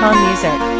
Calm Music.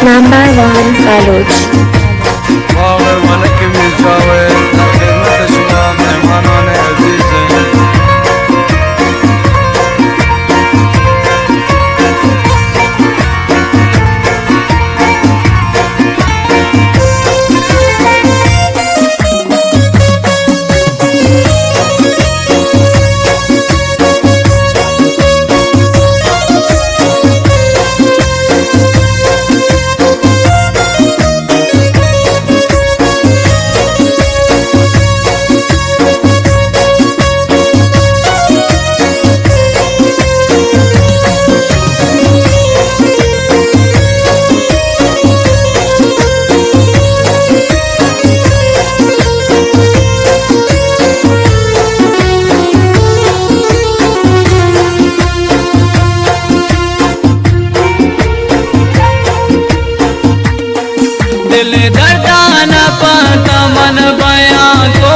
Number 1 Baloch. باور ملک میرجاوه در خدمت شما مهمانان عزیز दिल दर्दा न पाता मन बयां को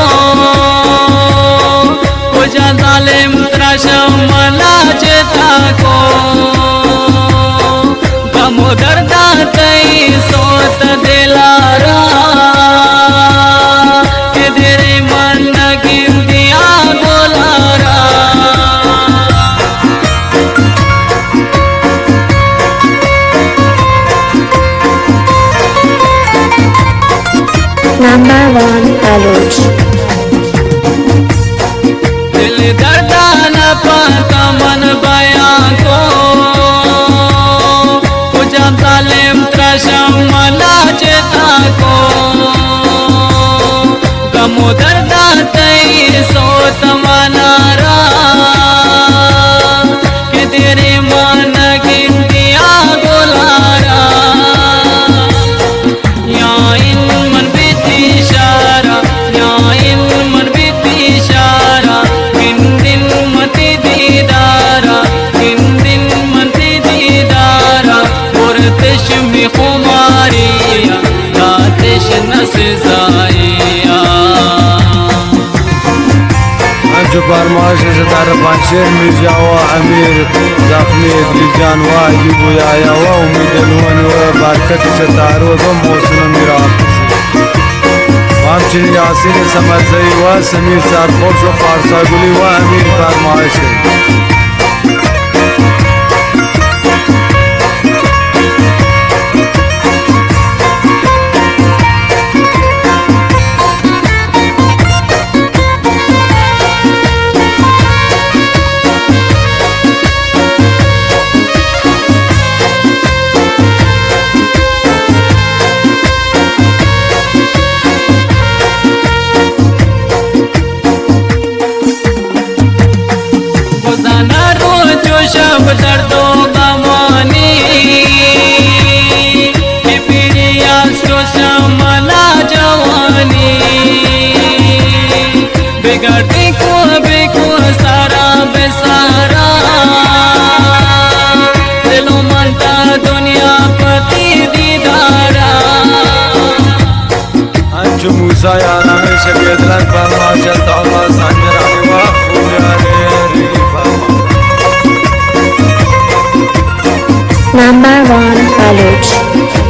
जा जालिम त्रशम मला चेता को गमो दर्दा तई सोत दिलारा के तेरे मन गिर दिया बोलारा Number 1 Baloch. दिल दर्दा न पाता मन बयां को जा जालिम त्रशम मला चेता को गमो दर्दा तई सोत मनारा के तेरे मन गिर दिया गोलारा या इन मन बीती इशारा या इन मन बीती इशारा किन दिन मती दीदारा किन दिन मती दीदारा और तिश में खुमारिया गातिश न सजाइया जो फरमाइश से तरफान शेर मिर्जावा अमीर जख्मी दिलजान वाजिब आया व उम्मीद लवन व बरकत से तारो व मौसम मेरा वामचिन यासीन समझई व समीर सरपोश व पारसा गुली व अमीर फरमाइश शब दर्दों गमानी पिरिया समला जवानी बिगड़ती को सारा बेसारा दिलों मनता दुनिया पति दीदारा जो मूसा यारा में शकेदलन फरमा चलता हुआ संजरा हुआ खुदा रे फरमा College.